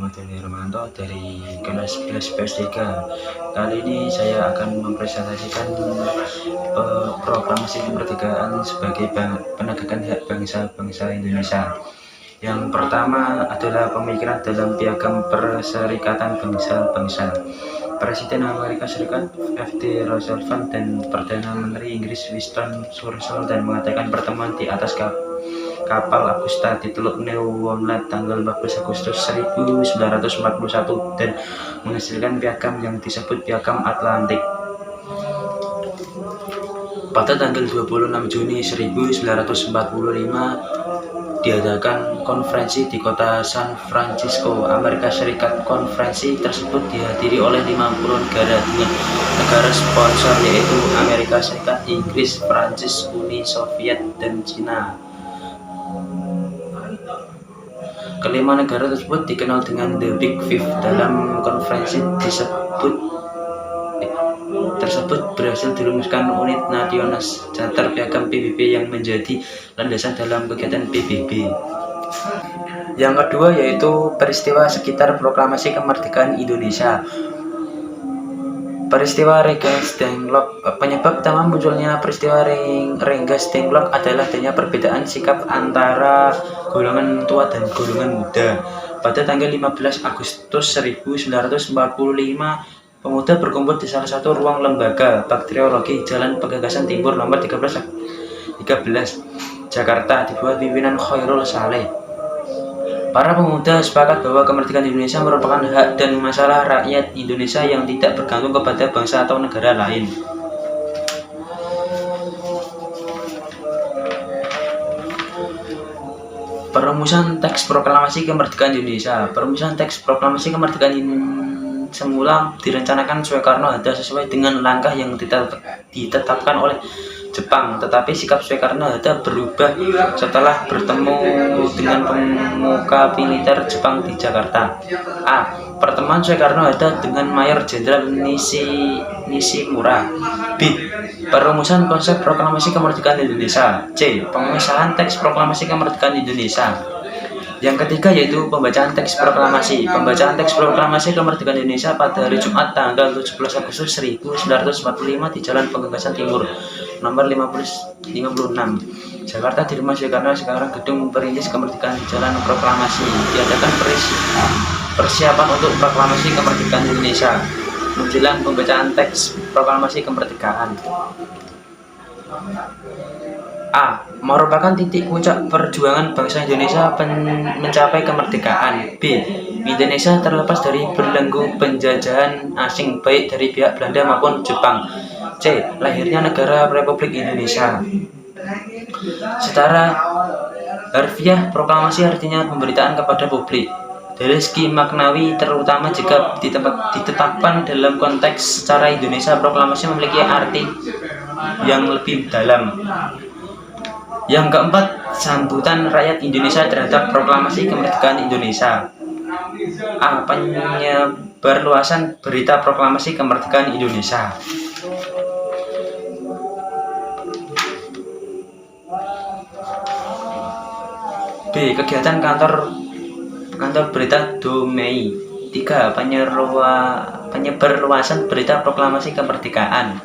Muhammad Dani Romanto dari kelas 11 PS3. Kali ini saya akan mempresentasikan proklamasi kemerdekaan sebagai penegakan hak bangsa-bangsa Indonesia. Yang pertama adalah pemikiran dalam piagam Perserikatan Bangsa-Bangsa. Presiden Amerika Serikat F.D. Roosevelt dan Perdana Menteri Inggris Winston Churchill dan mengadakan pertemuan di atas kapal Augusta di Teluk Newfoundland tanggal 14 Agustus 1941 dan menghasilkan piagam yang disebut Piagam Atlantik. Pada tanggal 26 Juni 1945 diadakan konferensi di kota San Francisco, Amerika Serikat. Konferensi tersebut dihadiri oleh 50 negara dengan negara sponsor yaitu Amerika Serikat, Inggris, Prancis, Uni Soviet, dan Cina. Kelima negara tersebut dikenal dengan The Big Five. Dalam konferensi tersebut berhasil dirumuskan unit nasional charter piagam PBB yang menjadi landasan dalam kegiatan PBB. Yang kedua yaitu peristiwa sekitar proklamasi kemerdekaan Indonesia. Peristiwa Rengas Dengklok. Penyebab utama munculnya peristiwa Rengas Dengklok adalah adanya perbedaan sikap antara golongan tua dan golongan muda. Pada tanggal 15 Agustus 1945, pemuda berkumpul di salah satu ruang lembaga bakteriologi Jalan Pegasan Timur nomor 13 Jakarta di bawah pimpinan Khairul Saleh. Para pemuda sepakat bahwa kemerdekaan Indonesia merupakan hak dan masalah rakyat Indonesia yang tidak bergantung kepada bangsa atau negara lain. Perumusan teks proklamasi kemerdekaan Indonesia. Perumusan teks proklamasi kemerdekaan semula direncanakan Soekarno-Hatta sesuai dengan langkah yang ditetapkan oleh Jepang, tetapi sikap Soekarno-Hatta berubah setelah bertemu dengan pemuka militer Jepang di Jakarta. A. Pertemuan Soekarno-Hatta dengan Mayor Jenderal Nishimura. B. Perumusan konsep proklamasi kemerdekaan Indonesia. C. Pemisahan teks proklamasi kemerdekaan Indonesia. Yang ketiga yaitu pembacaan teks proklamasi. Pembacaan teks proklamasi kemerdekaan Indonesia pada hari Jumat tanggal 17 Agustus 1945 di Jalan Pegasan Timur nomor 56 Jakarta di rumah Soekarno, sekarang Gedung Perintis Kemerdekaan di Jalan Proklamasi. Diadakan persiapan untuk proklamasi kemerdekaan Indonesia menjelang pembacaan teks proklamasi kemerdekaan. A. Merupakan titik puncak perjuangan bangsa Indonesia mencapai kemerdekaan. B. Indonesia terlepas dari belenggu penjajahan asing baik dari pihak Belanda maupun Jepang. C. Lahirnya negara Republik Indonesia. Secara harfiah, proklamasi artinya pemberitaan kepada publik. Dari segi maknawi, terutama jika ditetapkan dalam konteks secara Indonesia, proklamasi memiliki arti yang lebih dalam. Yang keempat, sambutan rakyat Indonesia terhadap proklamasi kemerdekaan Indonesia. A. Penyebarluasan berita proklamasi kemerdekaan Indonesia. B. Kegiatan kantor berita Domei. 3. Penyebarluasan berita proklamasi kemerdekaan.